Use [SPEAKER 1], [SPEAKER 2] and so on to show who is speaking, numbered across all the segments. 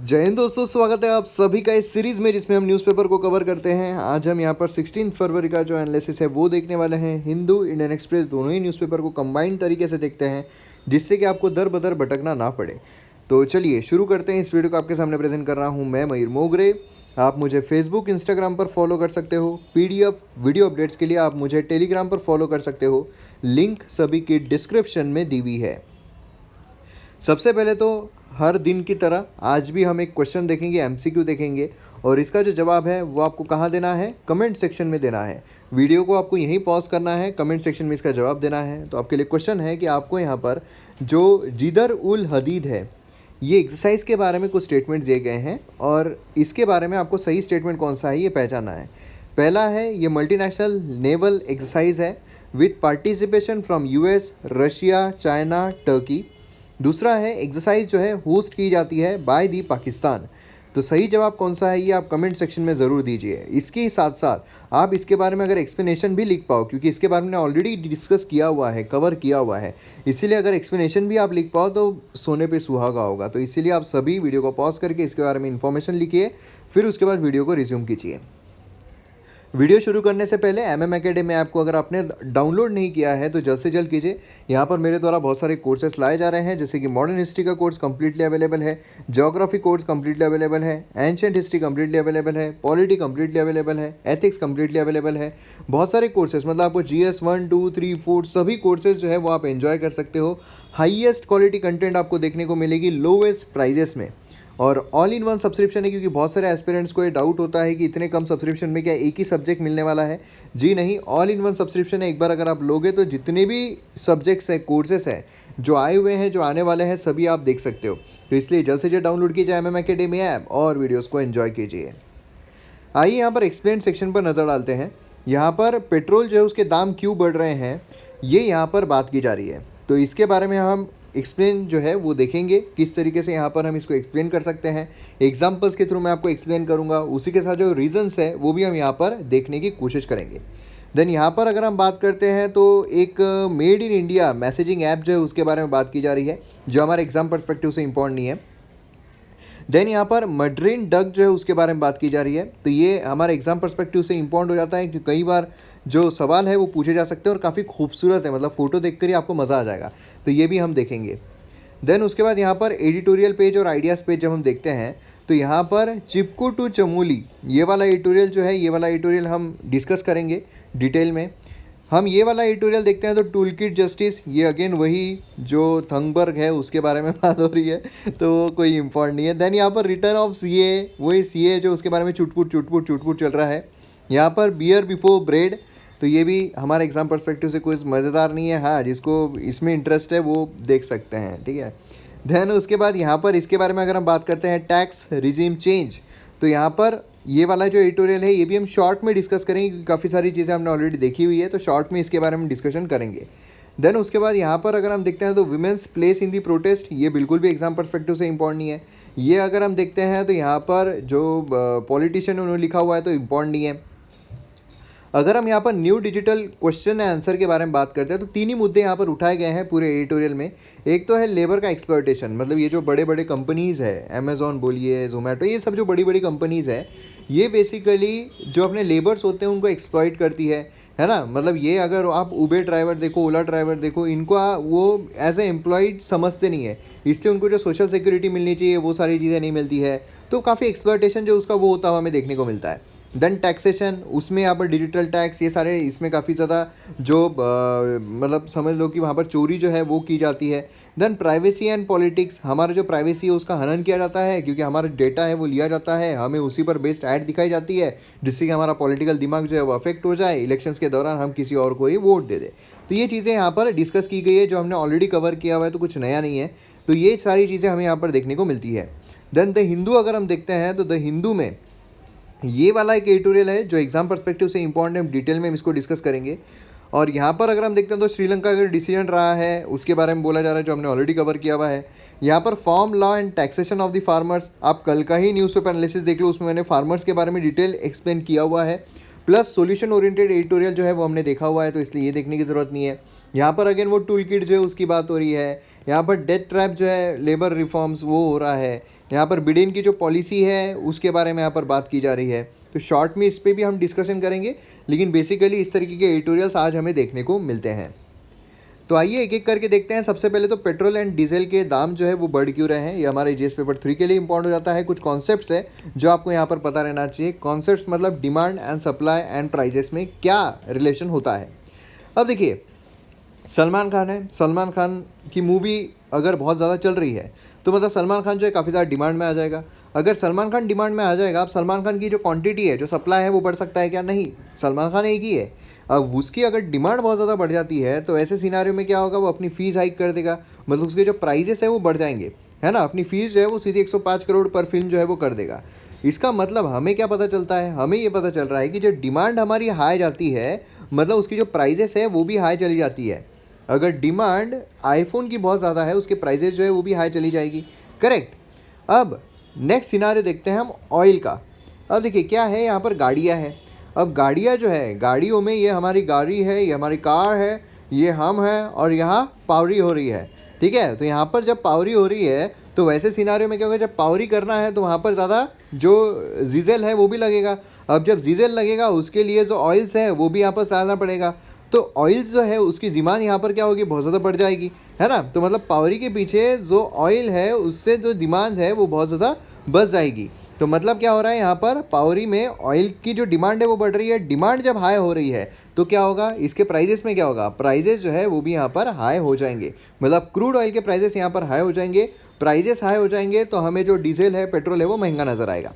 [SPEAKER 1] जय हिंद दोस्तों, स्वागत है आप सभी का इस सीरीज़ में जिसमें हम न्यूज़पेपर को कवर करते हैं। आज हम यहाँ पर 16 फरवरी का जो एनालिसिस है वो देखने वाले हैं। हिंदू, इंडियन एक्सप्रेस दोनों ही न्यूज़पेपर को कंबाइंड तरीके से देखते हैं, जिससे कि आपको दर बदर भटकना ना पड़े। तो चलिए शुरू करते हैं। इस वीडियो को आपके सामने प्रेजेंट कर रहा हूँ मैं, मयूर मोगरे। आप मुझे फेसबुक, इंस्टाग्राम पर फॉलो कर सकते हो। PDF वीडियो अपडेट्स के लिए आप मुझे टेलीग्राम पर फॉलो कर सकते हो। लिंक सभी की डिस्क्रिप्शन में दी हुई है। सबसे पहले तो हर दिन की तरह आज भी हम एक क्वेश्चन देखेंगे, MCQ देखेंगे, और इसका जो जवाब है वो आपको कहाँ देना है? कमेंट सेक्शन में देना है। वीडियो को आपको यहीं पॉज करना है, कमेंट सेक्शन में इसका जवाब देना है। तो आपके लिए क्वेश्चन है कि आपको यहाँ पर जो जिदर उल हदीद है, ये एक्सरसाइज के बारे में कुछ स्टेटमेंट दिए गए हैं और इसके बारे में आपको सही स्टेटमेंट कौन सा है ये पहचानना है। पहला है, ये मल्टीनेशनल नेवल एक्सरसाइज है with participation from US, Russia, China, Turkey. दूसरा है, एक्सरसाइज जो है होस्ट की जाती है बाय दी पाकिस्तान। तो सही जवाब कौन सा है ये आप कमेंट सेक्शन में ज़रूर दीजिए। इसके साथ साथ आप इसके बारे में अगर एक्सप्लेनेशन भी लिख पाओ, क्योंकि इसके बारे में ऑलरेडी डिस्कस किया हुआ है, कवर किया हुआ है, इसीलिए अगर एक्सप्लेनेशन भी आप लिख पाओ तो सोने पे सुहागा होगा। तो इसीलिए आप सभी वीडियो को पॉज करके इसके बारे में इन्फॉर्मेशन लिखिए, फिर उसके बाद वीडियो को रिज्यूम कीजिए। वीडियो शुरू करने से पहले MM एकेडमी ऐप को अगर आपने डाउनलोड नहीं किया है तो जल्द से जल्द कीजिए। यहाँ पर मेरे द्वारा बहुत सारे कोर्सेस लाए जा रहे हैं, जैसे कि मॉडर्न हिस्ट्री का कोर्स कम्प्लीटली अवेलेबल है, ज्योग्राफी कोर्स कम्प्लीटली अवेलेबल है, एंशिएंट हिस्ट्री कम्प्लीटली अवेलेबल है, पॉलिटी कम्प्लीटली अवेलेबल है, एथिक्स कम्प्लीटली अवेलेबल है। बहुत सारे कोर्सेज, मतलब आपको GS 1, 2, 3, 4 सभी कोर्सेज जो है वो आप एंजॉय कर सकते हो। हाईएस्ट क्वालिटी कंटेंट आपको देखने को मिलेगी लोवेस्ट प्राइजेस में, और ऑल इन वन सब्सक्रिप्शन है, क्योंकि बहुत सारे एस्पिरेंट्स को ये डाउट होता है कि इतने कम सब्सक्रिप्शन में क्या एक ही सब्जेक्ट मिलने वाला है। जी नहीं, ऑल इन वन सब्सक्रिप्शन है। एक बार अगर आप लोगे तो जितने भी सब्जेक्ट्स हैं, कोर्सेस हैं जो आए हुए हैं, जो आने वाले हैं, सभी आप देख सकते हो। तो इसलिए जल्द से जल्द डाउनलोड कीजिए MM एकेडमी ऐप और वीडियोज़ को एन्जॉय कीजिए। आइए यहाँ पर एक्सप्लेन सेक्शन पर नज़र डालते हैं। यहाँ पर पेट्रोल जो है उसके दाम क्यों बढ़ रहे हैं, ये यहाँ पर बात की जा रही है। तो इसके बारे में हम एक्सप्लेन जो है वो देखेंगे, किस तरीके से यहाँ पर हम इसको एक्सप्लेन कर सकते हैं। एग्जांपल्स के थ्रू मैं आपको एक्सप्लेन करूँगा, उसी के साथ जो रीजंस है वो भी हम यहाँ पर देखने की कोशिश करेंगे। देन यहाँ पर अगर हम बात करते हैं तो एक made in India messaging app जो है उसके बारे में बात की जा रही है, जो हमारे एग्जाम पर्सपेक्टिव से इम्पॉर्टेंट नहीं है। देन यहाँ पर मड्रिन डक जो है उसके बारे में बात की जा रही है। तो ये हमारे एग्जाम पर्सपेक्टिव से इम्पॉर्टेंट हो जाता है, क्योंकि कई बार जो सवाल है वो पूछे जा सकते हैं और काफ़ी खूबसूरत है, मतलब फ़ोटो देखकर ही आपको मज़ा आ जाएगा। तो ये भी हम देखेंगे। देन उसके बाद यहाँ पर एडिटोरियल पेज और आइडियाज़ पेज जब हम देखते हैं तो यहाँ पर चिपकू टू चमोली ये वाला एडिटोरियल जो है, ये वाला एडिटोरियल हम डिस्कस करेंगे डिटेल में। हम ये वाला एडिटोरियल देखते हैं तो टूल किट जस्टिस, ये अगेन वही जो थंगबर्ग है उसके बारे में बात हो रही है, तो कोई इम्पोर्टेंट नहीं है। देन यहाँ पर रिटर्न ऑफ CA, वही CA जो उसके बारे में चुटपुट चल रहा है। यहाँ पर बियर बिफोर ब्रेड, तो ये भी हमारे एग्जाम पर्सपेक्टिव से कोई मज़ेदार नहीं है। हाँ, जिसको इसमें इंटरेस्ट है वो देख सकते हैं, ठीक है। देन उसके बाद यहाँ पर इसके बारे में अगर हम बात करते हैं टैक्स रिजीम चेंज, तो यहाँ पर ये वाला जो एडिटोरियल है ये भी हम शॉर्ट में डिस्कस करेंगे, क्योंकि काफ़ी सारी चीज़ें हमने ऑलरेडी देखी हुई है, तो शॉर्ट में इसके बारे में डिस्कशन करेंगे। देन उसके बाद यहाँ पर अगर हम देखते हैं तो women's place in the protest, ये बिल्कुल भी एग्जाम पर्सपेक्टिव से इम्पॉर्टेंट नहीं है। ये अगर हम देखते हैं तो यहाँ पर जो पॉलिटिशियन उन्होंने लिखा हुआ है तो इम्पॉर्टेंट नहीं है। अगर हम यहाँ पर new digital question and answer के बारे में बात करते हैं तो तीन ही मुद्दे यहाँ पर उठाए गए हैं पूरे एडिटोरियल में। एक तो है लेबर का एक्सप्लॉयटेशन, मतलब ये जो बड़े बड़े कंपनीज़ है, अमेज़ॉन बोलिए, जोमेटो, ये सब जो बड़ी बड़ी कंपनीज़ है, ये बेसिकली जो अपने लेबर्स होते हैं उनको एक्सप्लॉयट करती है ना। मतलब ये अगर आप उबेर ड्राइवर देखो, ओला ड्राइवर देखो, इनको वो एज ए एम्प्लॉयड समझते नहीं है, इसलिए उनको जो सोशल सिक्योरिटी मिलनी चाहिए वो सारी चीज़ें नहीं मिलती है। तो काफ़ी एक्सप्लॉयटेशन जो उसका वो होता हुआ हमें देखने को मिलता है। देन टैक्सेशन, उसमें यहाँ पर डिजिटल टैक्स, ये सारे इसमें काफ़ी ज़्यादा जो मतलब समझ लो कि वहाँ पर चोरी जो है वो की जाती है। देन प्राइवेसी एंड पॉलिटिक्स, हमारा जो प्राइवेसी है उसका हनन किया जाता है, क्योंकि हमारा डेटा है वो लिया जाता है, हमें उसी पर बेस्ड ऐड दिखाई जाती है, जिससे कि हमारा पॉलिटिकल दिमाग जो है वो अफेक्ट हो जाए, इलेक्शंस के दौरान हम किसी और को ही वोट दे दें। तो ये चीज़ें यहाँ पर डिस्कस की गई है, जो हमने ऑलरेडी कवर किया हुआ है, तो कुछ नया नहीं है। तो ये सारी चीज़ें हमें यहाँ पर देखने को मिलती है। देन द हिंदू अगर हम देखते हैं तो द हिंदू में ये वाला एक एडिटोरियल है जो एग्जाम पर्सपेक्टिव से इंपॉर्टेंट है, डिटेल में हम इसको डिस्कस करेंगे। और यहाँ पर अगर हम देखते हैं तो श्रीलंका का डिसीजन रहा है उसके बारे में बोला जा रहा है, जो हमने ऑलरेडी कवर किया हुआ है। यहाँ पर form law and taxation of the farmers, आप कल का ही न्यूज़पेपर एनालिसिस देख लो, उसमें मैंने फार्मर्स के बारे में डिटेल एक्सप्लेन किया हुआ है। प्लस सोल्यूशन ओरिएंटेड एडिटोरियल जो है वो हमने देखा हुआ है, तो इसलिए ये देखने की ज़रूरत नहीं है। यहाँ पर अगेन वो टूल किट जो है उसकी बात हो रही है। यहाँ पर डेथ ट्रैप जो है, लेबर रिफॉर्म्स वो हो रहा है। यहाँ पर बिडेन की जो पॉलिसी है उसके बारे में यहाँ पर बात की जा रही है। तो शॉर्ट में इस पर भी हम डिस्कशन करेंगे, लेकिन बेसिकली इस तरीके के एडिटोरियल्स आज हमें देखने को मिलते हैं। तो आइए एक एक करके देखते हैं। सबसे पहले तो पेट्रोल एंड डीजल के दाम जो है वो बढ़ क्यों रहे हैं, ये हमारे जीएस पेपर 3 के लिए इंपॉर्टेंट हो जाता है। कुछ कॉन्सेप्ट्स है जो आपको यहाँ पर पता रहना चाहिए। कॉन्सेप्ट्स मतलब demand and supply and prices में क्या रिलेशन होता है। अब देखिए, सलमान खान है, सलमान खान की मूवी अगर बहुत ज़्यादा चल रही है तो मतलब सलमान खान जो है काफ़ी ज़्यादा डिमांड में आ जाएगा। अगर सलमान खान डिमांड में आ जाएगा, अब सलमान खान की जो क्वांटिटी है, जो सप्लाई है, वो बढ़ सकता है क्या? नहीं, सलमान खान एक ही है। अब उसकी अगर डिमांड बहुत ज़्यादा बढ़ जाती है तो ऐसे सिनारियो में क्या होगा, वो अपनी फ़ीस हाइक कर देगा, मतलब उसके जो प्राइजेस है वो बढ़ जाएंगे, है ना। अपनी फ़ीस जो है वो सीधे 105 करोड़ पर फिल्म जो है वो कर देगा। इसका मतलब हमें क्या पता चलता है, हमें ये पता चल रहा है कि जो डिमांड हमारी हाई जाती है, मतलब उसकी जो प्राइजेस है वो भी हाई चली जाती है। अगर डिमांड आईफोन की बहुत ज़्यादा है, उसके प्राइजेस जो है वो भी हाई चली जाएगी, करेक्ट। अब नेक्स्ट सिनारियो देखते हैं हम ऑयल का। अब देखिए क्या है, यहाँ पर गाड़ियाँ हैं। अब गाड़ियाँ जो है, गाड़ियों में ये हमारी गाड़ी है, ये हमारी कार है, ये हम हैं, और यहाँ पावरी हो रही है, ठीक है। तो यहाँ पर जब पावरी हो रही है तो वैसे सिनारियो में क्या होगा, जब पावरी करना है तो वहाँ पर ज़्यादा जो डीजल है वो भी लगेगा। अब जब डीजल लगेगा उसके लिए जो ऑयल्स है वो भी यहाँ पर डालना पड़ेगा। तो ऑयल्स जो है उसकी डिमांड यहाँ पर क्या होगी, बहुत ज़्यादा बढ़ जाएगी, है ना। तो मतलब पावरी के पीछे जो ऑयल है उससे जो डिमांड है वो बहुत ज़्यादा बढ़ जाएगी। तो मतलब क्या हो रहा है, यहाँ पर पावरी में ऑयल की जो डिमांड है वो बढ़ रही है। डिमांड जब हाई हो रही है तो क्या होगा, इसके प्राइजेस में क्या होगा, प्राइजेस जो है वो भी यहाँ पर हाई हो जाएंगे। मतलब क्रूड ऑयल के प्राइजेस यहाँ पर हाई हो जाएंगे। प्राइजेस हाई हो जाएंगे तो हमें जो डीजल है, पेट्रोल है, वो महंगा नज़र आएगा।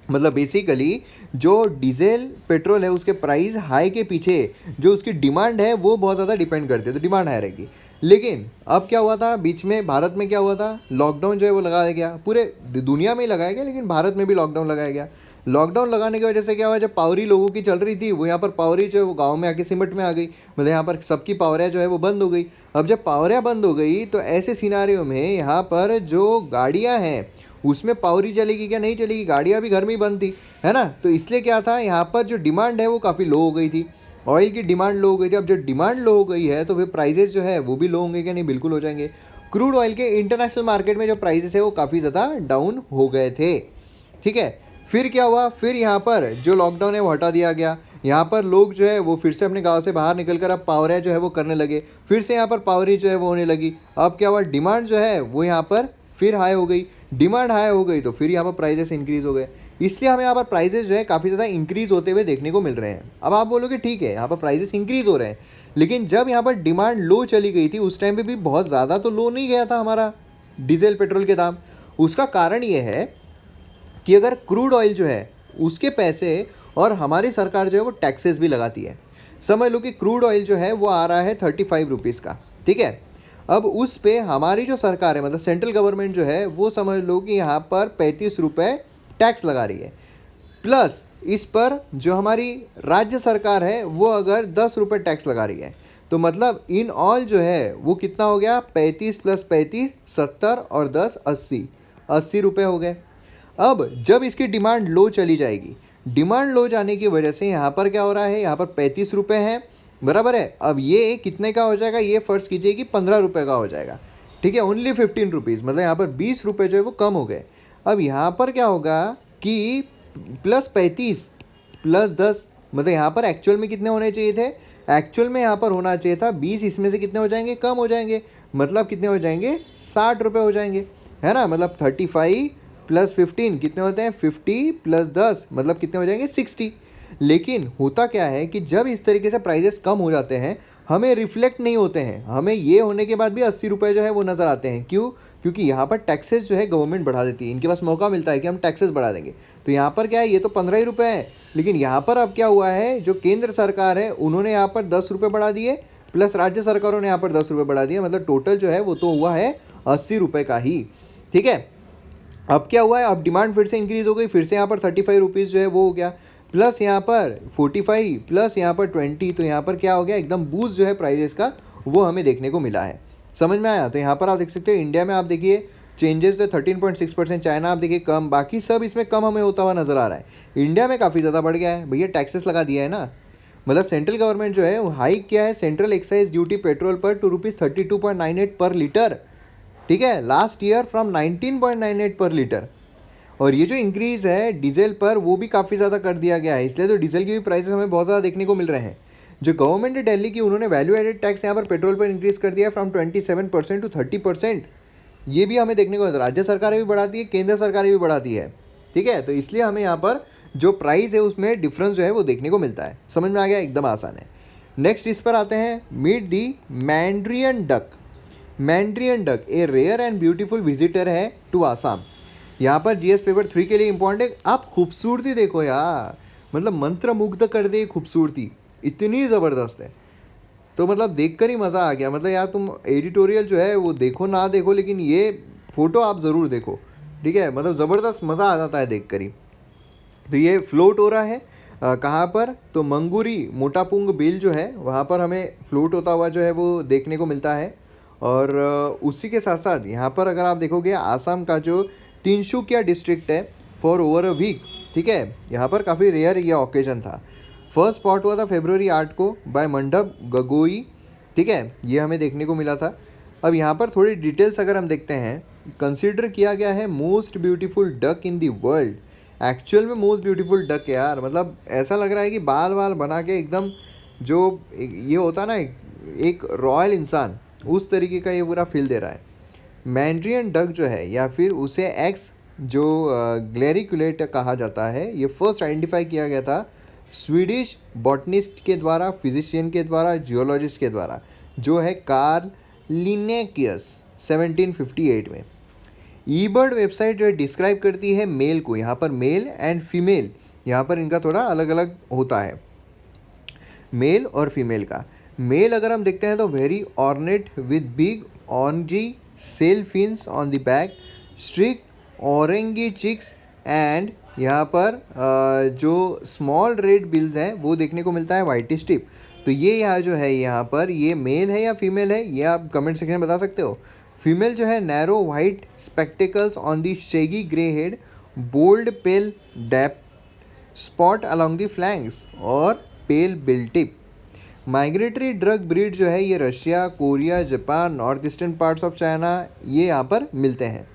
[SPEAKER 1] मतलब बेसिकली जो डीजल पेट्रोल है उसके प्राइस हाई के पीछे जो उसकी डिमांड है वो बहुत ज़्यादा डिपेंड करती है, तो डिमांड हाई रहेगी। लेकिन अब क्या हुआ था बीच में, भारत में क्या हुआ था, लॉकडाउन जो है वो लगाया गया, पूरे दुनिया में ही लगाया गया, लेकिन भारत में भी लॉकडाउन लगाया गया। लॉकडाउन लगाने की वजह से क्या हुआ, जब पावरी लोगों की चल रही थी वो यहाँ पर पावरी जो है वो गाँव में आके सिमट में आ गई, मतलब यहाँ पर सबकी पावरियाँ जो है वो बंद हो गई। अब जब पावरियाँ बंद हो गई तो ऐसे सिनारियों में यहाँ पर जो गाड़ियाँ हैं उसमें पावरी चलेगी क्या, नहीं चलेगी, गाड़ियाँ भी घर में ही बंद थी, है ना। तो इसलिए क्या था, यहाँ पर जो डिमांड है वो काफ़ी लो हो गई थी, ऑयल की डिमांड लो हो गई थी। अब जब डिमांड लो हो गई है तो फिर प्राइजेस जो है वो भी लो होंगे क्या, नहीं, बिल्कुल हो जाएंगे। क्रूड ऑयल के इंटरनेशनल मार्केट में जो प्राइजेस है वो काफ़ी ज़्यादा डाउन हो गए थे, ठीक है। फिर क्या हुआ, फिर यहाँ पर जो लॉकडाउन है वो हटा दिया गया। यहाँ पर लोग जो है वो फिर से अपने गांव से बाहर निकल कर अब पावरियाँ जो है वो करने लगे, फिर से यहाँ पर पावरी जो है वो होने लगी। अब क्या हुआ, डिमांड जो है वो यहाँ पर फिर हाई हो गई, डिमांड हाई हो गई तो फिर यहाँ पर प्राइजेस इंक्रीज़ हो गए। इसलिए हमें यहाँ पर प्राइजेस जो है काफ़ी ज़्यादा इंक्रीज़ होते हुए देखने को मिल रहे हैं। अब आप बोलोगे ठीक है, यहाँ पर प्राइजेस इंक्रीज़ हो रहे हैं, लेकिन जब यहाँ पर डिमांड लो चली गई थी उस टाइम पे भी बहुत ज़्यादा तो लो नहीं गया था हमारा डीजल पेट्रोल के दाम। उसका कारण ये है कि अगर क्रूड ऑयल जो है उसके पैसे, और हमारी सरकार जो है वो टैक्सेस भी लगाती है। समझ लो कि क्रूड ऑयल जो है वो आ रहा है 35 रुपीज़ का, ठीक है। अब उस पे हमारी जो सरकार है, मतलब सेंट्रल गवर्नमेंट जो है वो समझ लो कि यहाँ पर 35 रुपये टैक्स लगा रही है, प्लस इस पर जो हमारी राज्य सरकार है वो अगर 10 रुपये टैक्स लगा रही है, तो मतलब इन ऑल जो है वो कितना हो गया, 35 + 35 70 और 10 80 रुपये हो गए। अब जब इसकी डिमांड लो चली जाएगी, डिमांड लो जाने की वजह से यहाँ पर क्या हो रहा है, यहाँ पर 35 रुपये है, बराबर है। अब ये कितने का हो जाएगा, ये फ़र्ज़ कीजिए कि 15 रुपये का हो जाएगा, ठीक है। ओनली 15 रुपीज़, मतलब यहाँ पर 20 रुपये जो है वो कम हो गए। अब यहाँ पर क्या होगा कि +35 + 10, मतलब यहाँ पर एक्चुअल में कितने होने चाहिए थे, एक्चुअल में यहाँ पर होना चाहिए था 20, इसमें से कितने हो जाएंगे, कम हो जाएंगे, मतलब कितने हो जाएंगे, 60 रुपये हो जाएंगे, है ना। मतलब 35 + 15 कितने होते हैं, 50 + 10 मतलब कितने हो जाएंगे, 60। लेकिन होता क्या है कि जब इस तरीके से प्राइजेस कम हो जाते हैं हमें रिफ्लेक्ट नहीं होते हैं, हमें ये होने के बाद भी 80 रुपये जो है वो नज़र आते हैं। क्यों, क्योंकि यहाँ पर टैक्सेस जो है गवर्नमेंट बढ़ा देती है, इनके पास मौका मिलता है कि हम टैक्सेस बढ़ा देंगे। तो यहाँ पर क्या है, ये तो 15 ही रुपये है, लेकिन यहाँ पर अब क्या हुआ है, जो केंद्र सरकार है उन्होंने यहाँ पर 10 रुपये बढ़ा दिए, प्लस राज्य सरकारों ने यहाँ पर 10 रुपये बढ़ा दिए, मतलब टोटल जो है वो तो हुआ है 80 रुपये का ही, ठीक है। अब क्या हुआ है, अब डिमांड फिर से इंक्रीज़ हो गई, फिर से यहाँ पर 35 रुपीज़ जो है वो हो गया, प्लस यहाँ पर 45 प्लस यहाँ पर 20, तो यहाँ पर क्या हो गया, एकदम बूस्ट जो है प्राइजेस का वो हमें देखने को मिला है। समझ में आया। तो यहाँ पर आप देख सकते हो इंडिया में आप देखिए चेंजेस जो 13.6%, चाइना आप देखिए कम, बाकी सब इसमें कम हमें होता हुआ नज़र आ रहा है। इंडिया में काफ़ी ज़्यादा बढ़ गया है, भैया टैक्सेस लगा दिया है ना, मतलब सेंट्रल गवर्नमेंट जो है वो हाइक किया है सेंट्रल एक्साइज ड्यूटी पेट्रोल पर ₹2.32.98 पर लीटर, ठीक है, लास्ट ईयर फ्रॉम 19.98 पर लीटर। और ये जो इंक्रीज़ है डीजल पर वो भी काफ़ी ज़्यादा कर दिया गया है, इसलिए तो डीजल की भी प्राइसेस हमें बहुत ज़्यादा देखने को मिल रहे हैं। जो गवर्नमेंट है दिल्ली की, उन्होंने वैल्यू एडेड टैक्स यहाँ पर पेट्रोल पर इंक्रीज़ कर दिया है फ्रॉम 27% टू 30%। ये भी हमें देखने को मिलता है, राज्य सरकारें भी बढ़ाती है, केंद्र सरकारें भी बढ़ाती है। ठीक है, तो इसलिए हमें यहाँ पर जो प्राइस है उसमें डिफरेंस जो है वो देखने को मिलता है। समझ में आ गया, एकदम आसान है। नेक्स्ट इस पर आते हैं, meet the mandarin duck. Mandarin duck a rare and beautiful visitor है टू आसाम। यहाँ पर जीएस पेपर 3 के लिए इंपॉर्टेंट है। आप खूबसूरती देखो यार, मतलब मंत्र मुग्ध कर दे खूबसूरती, इतनी ज़बरदस्त है। तो मतलब देखकर ही मज़ा आ गया। मतलब यार तुम एडिटोरियल जो है वो देखो ना देखो, लेकिन ये फ़ोटो आप ज़रूर देखो। ठीक है, मतलब ज़बरदस्त मज़ा आ जाता है देखकर ही। तो ये फ्लोट हो रहा है कहाँ पर, तो मंगूरी मोटापुंग बिल जो है वहाँ पर हमें फ्लोट होता हुआ जो है वो देखने को मिलता है। और उसी के साथ साथ यहाँ पर अगर आप देखोगे आसाम का जो तिनसुकिया डिस्ट्रिक्ट है फॉर ओवर अ वीक। ठीक है, यहाँ पर काफ़ी रेयर ये ओकेजन था। फर्स्ट स्पॉट हुआ था फरवरी 8 को बाय मंडप गगोई। ठीक है, ये हमें देखने को मिला था। अब यहाँ पर थोड़ी डिटेल्स अगर हम देखते हैं, कंसीडर किया गया है most beautiful duck in the world. Actual में मोस्ट ब्यूटीफुल डक है यार, मतलब ऐसा लग रहा है कि बाल बाल बना के एकदम जो ये होता ना एक रॉयल इंसान, उस तरीके का ये पूरा फील दे रहा है। मैंड्रियन डक जो है या फिर उसे एक्स जो ग्लेरिकुलेट कहा जाता है, ये फर्स्ट आइडेंटिफाई किया गया था स्वीडिश बॉटनिस्ट के द्वारा, फिजिशियन के द्वारा, जियोलॉजिस्ट के द्वारा, जो है कार्ल लिनेकियस 1758 में। ईबर्ड वेबसाइट जो है डिस्क्राइब करती है मेल को, यहाँ पर मेल एंड फीमेल, यहाँ पर इनका थोड़ा अलग अलग होता है मेल और फीमेल का। मेल अगर हम देखते हैं तो very ornate with big orange sail fins on the back, streak orangey cheeks and यहाँ पर जो स्मॉल रेड बिल्स हैं वो देखने को मिलता है वाइट स्ट्रिप। तो ये यहाँ जो है यहाँ पर ये मेल है या फीमेल है, ये आप कमेंट सेक्शन में बता सकते हो। फीमेल जो है narrow white spectacles on the shaggy grey head, bold pale dapple spot along the flanks और pale bill tip. Migratory duck breed जो है ये Russia, Korea, Japan, north eastern parts of China ये यहाँ पर मिलते हैं।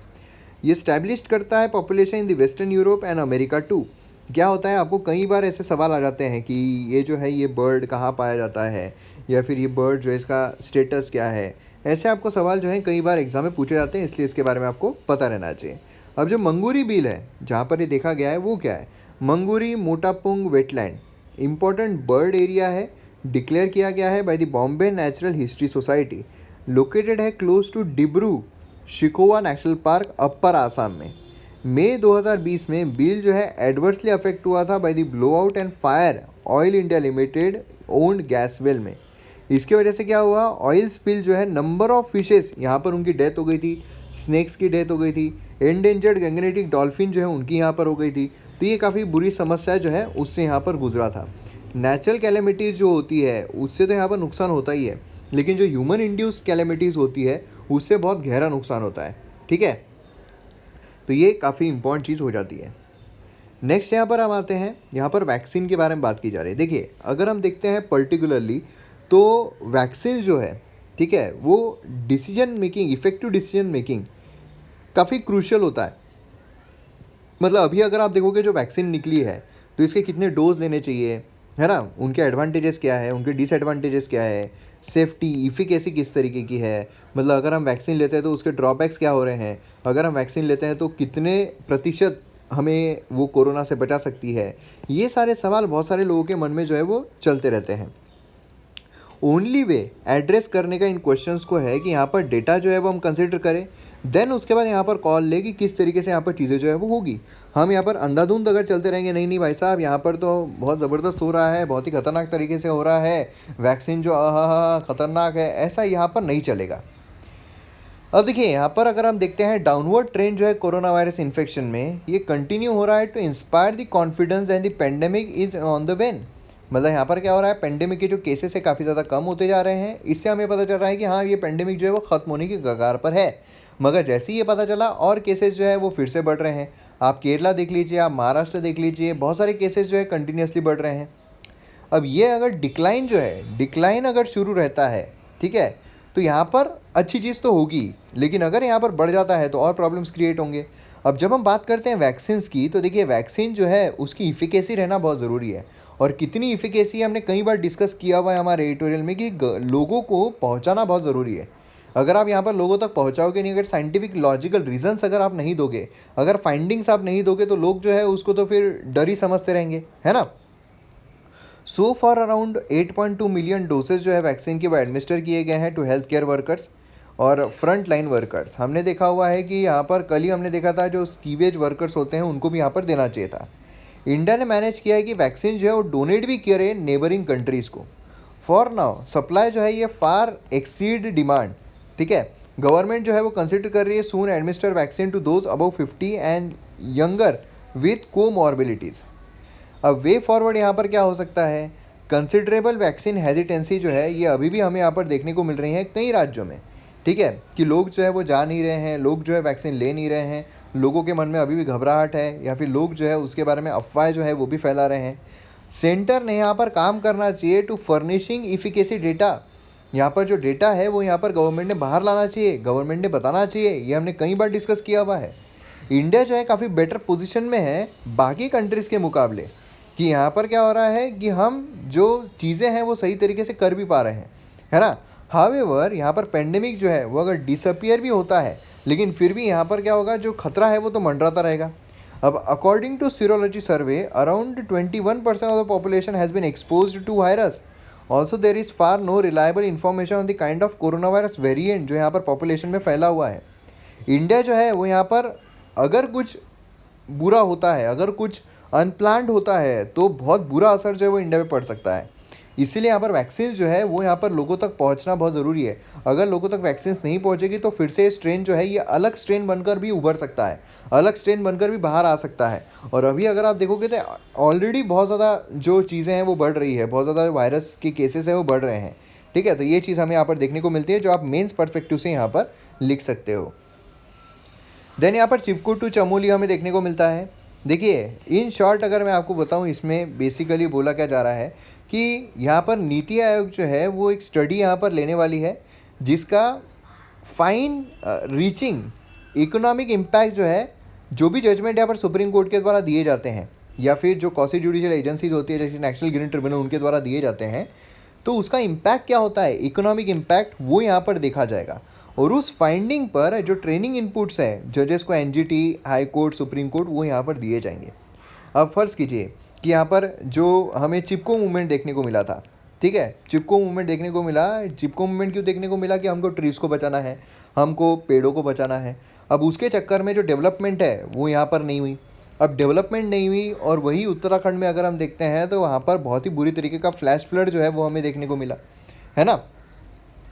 [SPEAKER 1] ये स्टैब्लिश्ड करता है population in the western Europe and America too. क्या होता है, आपको कई बार ऐसे सवाल आ जाते हैं कि ये जो है ये बर्ड कहाँ पाया जाता है, या फिर ये बर्ड जो है इसका स्टेटस क्या है। ऐसे आपको सवाल जो है कई बार एग्जाम में पूछे जाते हैं, इसलिए इसके बारे में आपको पता रहना चाहिए। अब जो मंगूरी बिल है जहाँ पर ये देखा गया है वो क्या है, Maguri Motapung wetland important bird area है, डिक्लेयर किया गया है by the Bombay natural history society, located है close to Dibru Saikhowa national park, upper Assam में। मई 2020 में बिल जो है एडवर्सली अफेक्ट हुआ था by the blow out and fire oil India limited owned gas well में। इसकी वजह से क्या हुआ, ऑयल स्पिल जो है, नंबर ऑफ फिशेस यहाँ पर उनकी डेथ हो गई थी, स्नेक्स की डेथ हो गई थी, एंडेंजर्ड गैंगनेटिक डॉल्फिन जो है उनकी यहाँ पर हो गई थी। तो ये काफ़ी बुरी समस्या जो है उससे यहाँ पर गुजरा था। नेचुरल कैलेमिटीज़ जो होती है उससे तो यहाँ पर नुकसान होता ही है, लेकिन जो ह्यूमन इंड्यूस्ड कैलेमिटीज़ होती है उससे बहुत गहरा नुकसान होता है। ठीक है, तो ये काफ़ी इंपॉर्टेंट चीज़ हो जाती है। नेक्स्ट यहाँ पर हम आते हैं, यहाँ पर वैक्सीन के बारे में बात की जा रही है। देखिए अगर हम देखते हैं पर्टिकुलरली तो वैक्सीन जो है, ठीक है, वो decision making, effective decision making काफ़ी क्रूशियल होता है। मतलब अभी अगर आप देखोगे जो वैक्सीन निकली है तो इसके कितने डोज लेने चाहिए, है ना, उनके एडवांटेजेस क्या है, उनके डिसएडवांटेजेस क्या है, सेफ्टी इफ़िकेसी किस तरीके की है, मतलब अगर हम वैक्सीन लेते हैं तो उसके ड्रॉबैक्स क्या हो रहे हैं, अगर हम वैक्सीन लेते हैं तो कितने प्रतिशत हमें वो कोरोना से बचा सकती है। ये सारे सवाल बहुत सारे लोगों के मन में जो है वो चलते रहते हैं। ओनली वे एड्रेस करने का इन क्वेश्चंस को है कि यहाँ पर डेटा जो है वो हम कंसिडर करें, देन उसके बाद यहाँ पर कॉल ले कि किस तरीके से यहाँ पर चीज़ें जो है वो होगी। हम यहाँ पर अंधाधुंध अगर चलते रहेंगे, नहीं नहीं भाई साहब यहाँ पर तो बहुत ज़बरदस्त हो रहा है, बहुत ही खतरनाक तरीके से हो रहा है, वैक्सीन जो खतरनाक है, ऐसा यहाँ पर नहीं चलेगा। अब देखिए यहाँ पर अगर हम देखते हैं डाउनवर्ड ट्रेंड जो है कोरोना वायरस इन्फेक्शन में, ये कंटिन्यू हो रहा है to inspire the confidence that the pandemic is on the wane. मतलब यहाँ पर क्या हो रहा है, पेंडेमिक के जो केसेस है काफ़ी ज़्यादा कम होते जा रहे हैं। इससे हमें पता चल रहा है कि हाँ ये पेंडेमिक जो है वो ख़त्म होने की कगार पर है। मगर जैसे ही ये पता चला और केसेस जो है वो फिर से बढ़ रहे हैं। आप केरला देख लीजिए, आप महाराष्ट्र देख लीजिए, बहुत सारे केसेस जो है कंटिन्यूसली बढ़ रहे हैं। अब ये अगर डिक्लाइन जो है, डिक्लाइन अगर शुरू रहता है, ठीक है, तो यहाँ पर अच्छी चीज़ तो होगी, लेकिन अगर यहाँ पर बढ़ जाता है तो और प्रॉब्लम्स क्रिएट होंगे। अब जब हम बात करते हैं वैक्सीन्स की, तो देखिए वैक्सीन जो है उसकी इफ़िकेसी रहना बहुत ज़रूरी है। और कितनी इफ़िकेसी हमने कई बार डिस्कस किया हुआ है हमारे एडिटोरियल में कि लोगों को पहुँचाना बहुत ज़रूरी है। अगर आप यहाँ पर लोगों तक पहुँचाओगे नहीं, अगर साइंटिफिक लॉजिकल रीजंस अगर आप नहीं दोगे, अगर फाइंडिंग्स आप नहीं दोगे, तो लोग जो है उसको तो फिर डर ही समझते रहेंगे, है ना। So for around 8.2 million dosage जो है वैक्सीन के वो एडमिनिस्टर किए गए हैं टू हेल्थ केयर वर्कर्स और फ्रंट लाइन वर्कर्स। हमने देखा हुआ है कि यहाँ पर कल ही हमने देखा था जो स्कीवेज वर्कर्स होते हैं उनको भी यहाँ पर देना चाहिए था। इंडिया ने मैनेज किया है कि वैक्सीन जो है वो डोनेट भी करे नेबरिंग कंट्रीज़ को। फॉर नाउ सप्लाई जो है ये फार एक्सीड डिमांड, ठीक है। गवर्नमेंट जो है वो कंसिडर कर रही है soon administer vaccine two dose above 50 and younger with comorbidities. अब वे फॉरवर्ड यहाँ पर क्या हो सकता है, कंसिडरेबल वैक्सीन हेजिटेंसी जो है ये अभी भी हमें यहाँ पर देखने को मिल रही है कई राज्यों में, ठीक है, कि लोग जो है वो जा नहीं रहे हैं, लोग जो है वैक्सीन ले नहीं रहे हैं, लोगों के मन में अभी भी घबराहट है, या फिर लोग जो है उसके बारे में अफवाहें जो है वो भी फैला रहे हैं। सेंटर ने यहाँ पर काम करना चाहिए टू फर्निशिंग इफिकेसी डेटा। यहाँ पर जो डेटा है वो यहाँ पर गवर्नमेंट ने बाहर लाना चाहिए, गवर्नमेंट ने बताना चाहिए, ये हमने कई बार डिस्कस किया हुआ है। इंडिया जो है काफ़ी बेटर पोजीशन में है बाकी कंट्रीज़ के मुकाबले, कि यहाँ पर क्या हो रहा है कि हम जो चीज़ें हैं वो सही तरीके से कर भी पा रहे हैं, है ना। हावेवर यहाँ पर पेंडेमिक जो है वो अगर डिसअपियर भी होता है, लेकिन फिर भी यहाँ पर क्या होगा, जो खतरा है वो तो मंडराता रहेगा। अब according to serology survey around 21% of the population has been exposed to virus. Also there is far no reliable information on the kind of corona virus variant जो यहाँ पर पॉपुलेशन में फैला हुआ है। इंडिया जो है वो यहाँ पर अगर कुछ बुरा होता है, अगर कुछ अनप्लान्ड होता है, तो बहुत बुरा असर जो है वो इंडिया पे पड़ सकता है। इसीलिए यहाँ पर वैक्सीन जो है वो यहाँ पर लोगों तक पहुँचना बहुत ज़रूरी है। अगर लोगों तक वैक्सीन नहीं पहुँचेगी तो फिर से स्ट्रेन जो है ये अलग स्ट्रेन बनकर भी उभर सकता है, अलग स्ट्रेन बनकर भी बाहर आ सकता है। और अभी अगर आप देखोगे तो ऑलरेडी बहुत ज़्यादा जो चीज़ें हैं वो बढ़ रही है, बहुत ज़्यादा वायरस के केसेस हैं वो बढ़ रहे हैं, ठीक है। तो ये चीज़ हमें यहाँ पर देखने को मिलती है जो आप मेन्स पर्सपेक्टिव से यहाँ पर लिख सकते हो। देन यहाँ पर चिपकू टू चमोली हमें देखने को मिलता है। देखिए इन शॉर्ट अगर मैं आपको बताऊँ, इसमें बेसिकली बोला क्या जा रहा है कि यहाँ पर नीति आयोग जो है वो एक स्टडी यहाँ पर लेने वाली है जिसका फाइन रीचिंग इकोनॉमिक इम्पैक्ट जो है, जो भी जजमेंट यहाँ पर सुप्रीम कोर्ट के द्वारा दिए जाते हैं या फिर जो कॉसी जुडिशियल एजेंसीज होती है जैसे नेशनल ग्रीन ट्रिब्यूनल उनके द्वारा दिए जाते हैं, तो उसका इम्पैक्ट क्या होता है, इकोनॉमिक इम्पैक्ट, वो यहाँ पर देखा जाएगा। और उस फाइंडिंग पर जो ट्रेनिंग इनपुट्स हैं जजेस को NGT, high court, supreme court, वो यहाँ पर दिए जाएंगे। अब फ़र्ज़ कीजिए कि यहाँ पर जो हमें चिपको मूवमेंट देखने को मिला था, ठीक है, चिपको मूवमेंट देखने को मिला। चिपको मूवमेंट क्यों देखने को मिला कि हमको ट्रीज़ को बचाना है, हमको पेड़ों को बचाना है। अब उसके चक्कर में जो डेवलपमेंट है वो यहाँ पर नहीं हुई। अब डेवलपमेंट नहीं हुई और वही उत्तराखंड में अगर हम देखते हैं तो वहाँ पर बहुत ही बुरी तरीके का फ्लैश फ्लड जो है वो हमें देखने को मिला, है ना।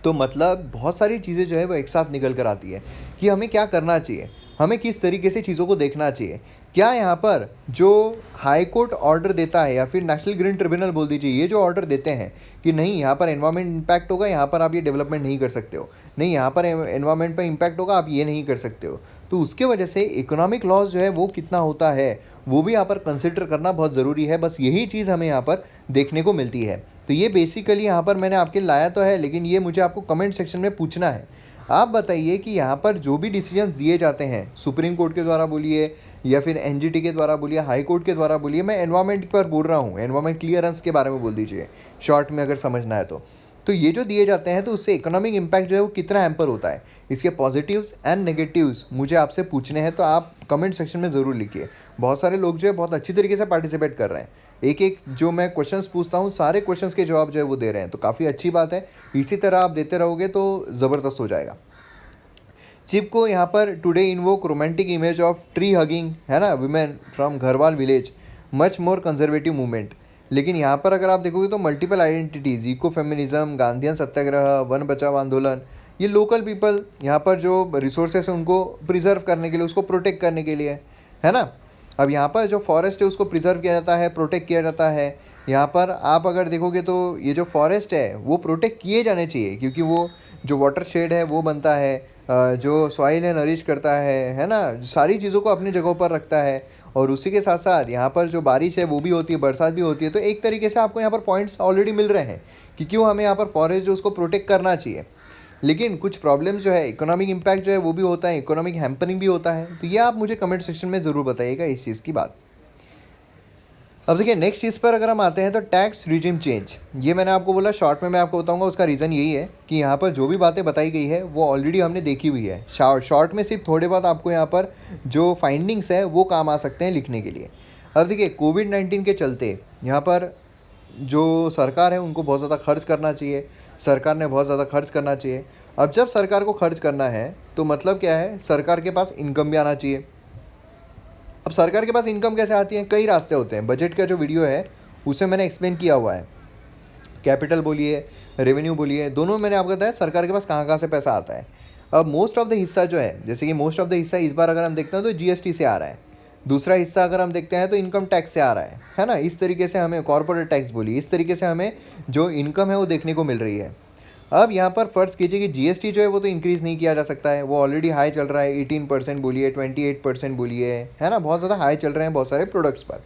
[SPEAKER 1] तो मतलब बहुत सारी चीज़ें जो है वो एक साथ निकल कर आती है कि हमें क्या करना चाहिए, हमें किस तरीके से चीज़ों को देखना चाहिए। क्या यहाँ पर जो हाई कोर्ट ऑर्डर देता है या फिर नेशनल ग्रीन ट्रिब्यूनल बोल दीजिए, ये जो ऑर्डर देते हैं कि नहीं यहाँ पर एनवायरमेंट इम्पैक्ट होगा, यहाँ पर आप ये डेवलपमेंट नहीं कर सकते हो, नहीं यहाँ पर एनवायरमेंट पर इम्पैक्ट होगा, आप ये नहीं कर सकते हो, तो उसके वजह से इकोनॉमिक लॉस जो है वो कितना होता है वो भी यहाँ पर कंसिडर करना बहुत ज़रूरी है। बस यही चीज़ हमें यहाँ पर देखने को मिलती है। तो ये बेसिकली यहाँ पर मैंने आपके लाया तो है, लेकिन ये मुझे आपको कमेंट सेक्शन में पूछना है। आप बताइए कि यहाँ पर जो भी डिसीजन दिए जाते हैं सुप्रीम कोर्ट के द्वारा बोलिए या फिर एनजीटी के द्वारा बोलिए, हाई कोर्ट के द्वारा बोलिए, मैं एनवायरमेंट पर बोल रहा हूँ, एनवायरमेंट क्लियरेंस के बारे में बोल दीजिए शॉर्ट में अगर समझना है तो ये जो दिए जाते हैं तो उससे इकोनॉमिक इम्पैक्ट जो है वो कितना हैम्पर होता है, इसके पॉजिटिव्स एंड नेगेटिव्स मुझे आपसे पूछने हैं, तो आप कमेंट सेक्शन में ज़रूर लिखिए। बहुत सारे लोग जो है बहुत अच्छी तरीके से पार्टिसिपेट कर रहे हैं, एक एक जो मैं क्वेश्चंस पूछता हूँ सारे क्वेश्चंस के जवाब जो है वो दे रहे हैं, तो काफ़ी अच्छी बात है। इसी तरह आप देते रहोगे तो ज़बरदस्त हो जाएगा। चिप को यहाँ पर today invoke romantic image of tree hugging, है ना, women from Garhwal village, much more conservative movement. लेकिन यहाँ पर अगर आप देखोगे तो multiple identities, eco feminism, Gandhian satyagraha, वन बचाओ आंदोलन, ये लोकल पीपल यहाँ पर जो रिसोर्सेस हैं उनको प्रिजर्व करने के लिए, उसको प्रोटेक्ट करने के लिए, है ना। अब यहाँ पर जो फॉरेस्ट है उसको प्रिजर्व किया जाता है, प्रोटेक्ट किया जाता है। यहाँ पर आप अगर देखोगे तो ये जो फॉरेस्ट है वो प्रोटेक्ट किए जाने चाहिए, क्योंकि वो जो वाटर शेड है वो बनता है, जो सॉइल है नरिश करता है ना, सारी चीज़ों को अपनी जगहों पर रखता है। और उसी के साथ साथ यहाँ पर जो बारिश है वो भी होती है, बरसात भी होती है। तो एक तरीके से आपको यहाँ पर पॉइंट्स ऑलरेडी मिल रहे हैं कि क्यों हमें यहाँ पर फॉरेस्ट जो उसको प्रोटेक्ट करना चाहिए। लेकिन कुछ प्रॉब्लम जो है, इकोनॉमिक इम्पैक्ट जो है वो भी होता है, इकोनॉमिक हैम्परिंग भी होता है। तो ये आप मुझे कमेंट सेक्शन में ज़रूर बताइएगा इस चीज़ की बात। अब देखिए नेक्स्ट चीज़ पर अगर हम आते हैं तो टैक्स रिजिम चेंज। ये मैंने आपको बोला, शॉर्ट में मैं आपको बताऊंगा। उसका रीज़न यही है कि यहाँ पर जो भी बातें बताई गई है वो ऑलरेडी हमने देखी हुई है। शॉर्ट में सिर्फ थोड़े बहुत आपको यहाँ पर जो फाइंडिंग्स है वो काम आ सकते हैं लिखने के लिए। अब देखिए कोविड-19 के चलते यहाँ पर जो सरकार है उनको बहुत ज़्यादा खर्च करना चाहिए, सरकार ने बहुत ज़्यादा खर्च करना चाहिए। अब जब सरकार को खर्च करना है तो मतलब क्या है, सरकार के पास इनकम भी आना चाहिए। अब सरकार के पास इनकम कैसे आती है, कई रास्ते होते हैं। बजट का जो वीडियो है उसे मैंने एक्सप्लेन किया हुआ है। कैपिटल बोलिए, रेवेन्यू बोलिए, दोनों मैंने आपको बताया सरकार के पास कहाँ कहाँ से पैसा आता है। अब मोस्ट ऑफ द हिस्सा जो है, जैसे कि मोस्ट ऑफ द हिस्सा इस बार अगर हम देखते हैं तो जीएसटी से आ रहा है। दूसरा हिस्सा अगर हम देखते हैं तो इनकम टैक्स से आ रहा है ना। इस तरीके से हमें कॉर्पोरेट टैक्स बोलिए, इस तरीके से हमें जो इनकम है वो देखने को मिल रही है। अब यहाँ पर फ़र्ज़ कीजिए कि जीएसटी जो है वो तो इंक्रीज़ नहीं किया जा सकता है, वो ऑलरेडी हाई चल रहा है। 18% बोलिए, 28% बोलिए, है ना, बहुत ज़्यादा हाई चल रहे हैं बहुत सारे प्रोडक्ट्स पर,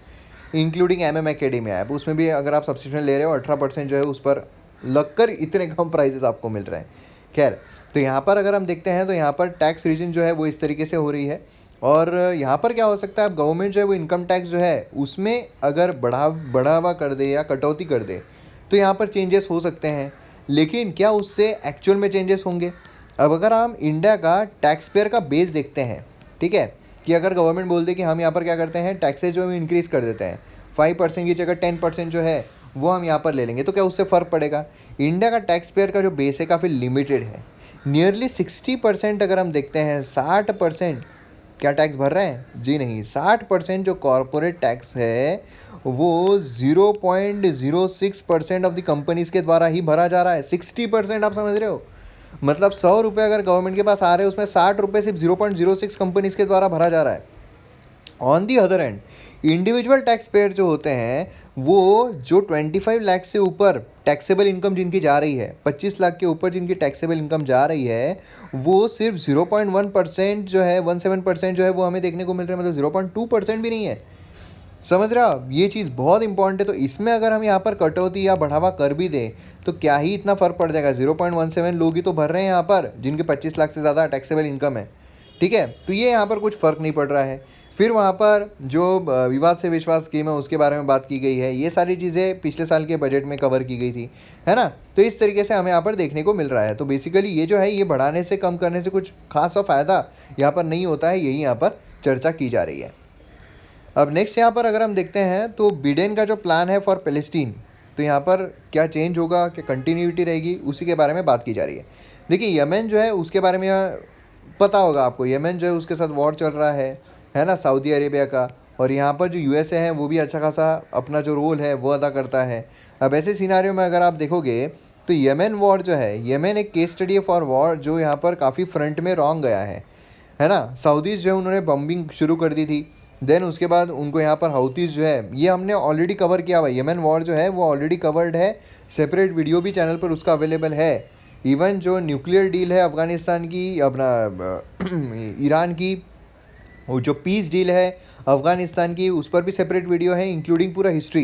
[SPEAKER 1] इंक्लूडिंग एकेडमिया ऐप। उसमें भी अगर आप सब्सक्रिप्शन ले रहे हो 18% जो है उस पर लगकर इतने कम प्राइजेस आपको मिल रहे हैं। खैर, तो यहाँ पर अगर हम देखते हैं तो यहाँ पर टैक्स रीजन जो है वो इस तरीके से हो रही है। और यहाँ पर क्या हो सकता है, अब गवर्नमेंट जो है वो इनकम टैक्स जो है उसमें अगर बढ़ावा कर दे या कटौती कर दे तो यहाँ पर चेंजेस हो सकते हैं। लेकिन क्या उससे एक्चुअल में चेंजेस होंगे? अब अगर हम इंडिया का टैक्स पेयर का बेस देखते हैं, ठीक है, कि अगर गवर्नमेंट बोल दे कि हम यहाँ पर क्या करते हैं, टैक्सेस जो हम इंक्रीज़ कर देते हैं, 5% की जगह 10% जो है वो हम यहाँ पर ले लेंगे, तो क्या उससे फ़र्क पड़ेगा? इंडिया का टैक्स पेयर का जो बेस है काफ़ी लिमिटेड है। नियरली 60% अगर हम देखते हैं, 60% क्या टैक्स भर रहे हैं? जी नहीं, 60% जो कॉरपोरेट टैक्स है वो 0.06% ऑफ द कंपनीज़ के द्वारा ही भरा जा रहा है। 60% आप समझ रहे हो? मतलब 100 रुपये अगर गवर्नमेंट के पास आ रहे हैं उसमें 60 रुपये सिर्फ 0.06 कंपनीज़ के द्वारा भरा जा रहा है। On the other and individual tax payer जो होते हैं वो जो 25 लाख से ऊपर टैक्सेबल इनकम जिनकी जा रही है, 25 लाख के ऊपर जिनकी टैक्सेबल इनकम जा रही है, वो सिर्फ 0.1% जो है, 17% जो है वो हमें देखने को मिल रहा है। मतलब 0.2% भी नहीं है। समझ रहे हो आप? ये चीज़ बहुत इंपॉर्टेंट है। तो इसमें अगर हम यहाँ पर कटौती या बढ़ावा कर भी दें तो क्या ही इतना फ़र्क पड़ जाएगा। 0.17 लोग ही तो भर रहे हैं यहाँ पर जिनके 25 लाख से ज़्यादा टैक्सेबल इनकम है, ठीक है। तो ये यहाँ पर कुछ फ़र्क नहीं पड़ रहा है। फिर वहाँ पर जो विवाद से विश्वास स्कीम है उसके बारे में बात की गई है। ये सारी चीज़ें पिछले साल के बजट में कवर की गई थी, है ना। तो इस तरीके से हमें यहाँ पर देखने को मिल रहा है। तो बेसिकली ये जो है ये बढ़ाने से कम करने से कुछ खासा फ़ायदा यहाँ पर नहीं होता है, यही यहाँ पर चर्चा की जा रही है। अब नेक्स्ट यहाँ पर अगर हम देखते हैं तो बिडेन का जो प्लान है फॉर पैलेस्टीन, तो यहाँ पर क्या चेंज होगा, क्या कंटिन्यूटी रहेगी, उसी के बारे में बात की जा रही है। देखिए यमन जो है उसके बारे में पता होगा आपको। यमन जो है उसके साथ वॉर चल रहा है ना, सऊदी अरेबिया का। और यहाँ पर जो यूएसए है वो भी अच्छा खासा अपना जो रोल है वो अदा करता है। अब ऐसे सिनारियो में अगर आप देखोगे तो यमन वॉर जो है, यमन एक केस स्टडी है फॉर वॉर जो यहाँ पर काफ़ी फ्रंट में रॉन्ग गया है ना। सऊदीज़ जो है उन्होंने बम्बिंग शुरू कर दी थी, देन उसके बाद उनको यहाँ पर हाउतीज़ जो है, ये हमने ऑलरेडी कवर किया हुआ है। यमन वॉर जो है वो ऑलरेडी कवर्ड है, सेपरेट वीडियो भी चैनल पर उसका अवेलेबल है। इवन जो न्यूक्लियर डील है अफ़गानिस्तान की, अपना ईरान की, वो जो पीस डील है अफ़गानिस्तान की, उस पर भी सेपरेट वीडियो है इंक्लूडिंग पूरा हिस्ट्री,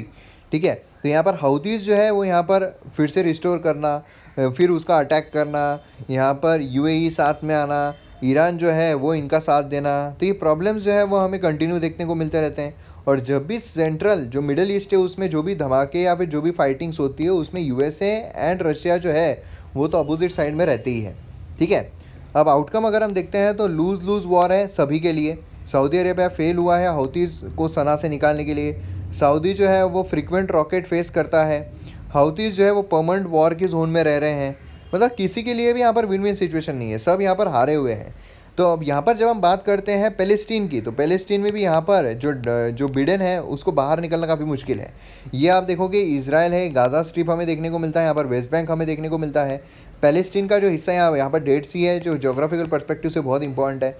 [SPEAKER 1] ठीक है। तो यहाँ पर हाउतीज़ जो है वो यहाँ पर फिर से रिस्टोर करना, फिर उसका अटैक करना, यहाँ पर यूएई साथ में आना, ईरान जो है वो इनका साथ देना। तो ये प्रॉब्लम्स जो है वो हमें कंटिन्यू देखने को मिलते रहते हैं। और जब भी सेंट्रल जो मिडल ईस्ट है उसमें जो भी धमाके या फिर जो भी फाइटिंग्स होती है उसमें यूएसए एंड रशिया जो है वो तो अपोजिट साइड में रहती ही है, ठीक है। अब आउटकम अगर हम देखते हैं तो लूज़ लूज़ वॉर है सभी के लिए। सऊदी अरेबिया फेल हुआ है हाउतीज़ को सना से निकालने के लिए। सऊदी जो है वो फ्रीक्वेंट रॉकेट फेस करता है। हाउतीज़ जो है वो परमानेंट वॉर की जोन में रह रहे हैं। मतलब किसी के लिए भी यहाँ पर विन विन सिचुएशन नहीं है, सब यहाँ पर हारे हुए हैं। तो अब यहाँ पर जब हम बात करते हैं पैलेस्टीन की, तो पैलेस्टीन में भी यहाँ पर जो बिडेन है उसको बाहर निकलना काफ़ी मुश्किल है। ये आप देखोगे इजराइल है, गाज़ा स्ट्रिप हमें देखने को मिलता है, यहाँ पर वेस्ट बैंक हमें देखने को मिलता है। पैलेस्टीन का जो हिस्सा यहाँ पर डेड सी है जो जोग्राफिकल पर्सपेक्टिव से बहुत इंपॉर्टेंट है।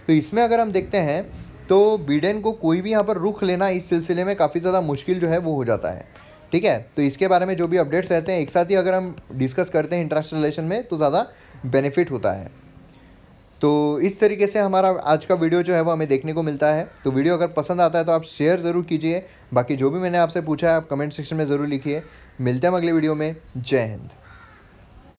[SPEAKER 1] तो इसमें अगर हम देखते हैं तो बिडेन को कोई भी यहाँ पर रुख लेना इस सिलसिले में काफ़ी ज़्यादा मुश्किल जो है वो हो जाता है, ठीक है। तो इसके बारे में जो भी अपडेट्स रहते हैं एक साथ ही अगर हम डिस्कस करते हैं इंटरनेशनल रिलेशन में तो ज़्यादा बेनिफिट होता है। तो इस तरीके से हमारा आज का वीडियो जो है वो हमें देखने को मिलता है। तो वीडियो अगर पसंद आता है तो आप शेयर ज़रूर कीजिए। बाकी जो भी मैंने आपसे पूछा है आप कमेंट सेक्शन में ज़रूर लिखिए। मिलते हैं अगले वीडियो में। जय हिंद।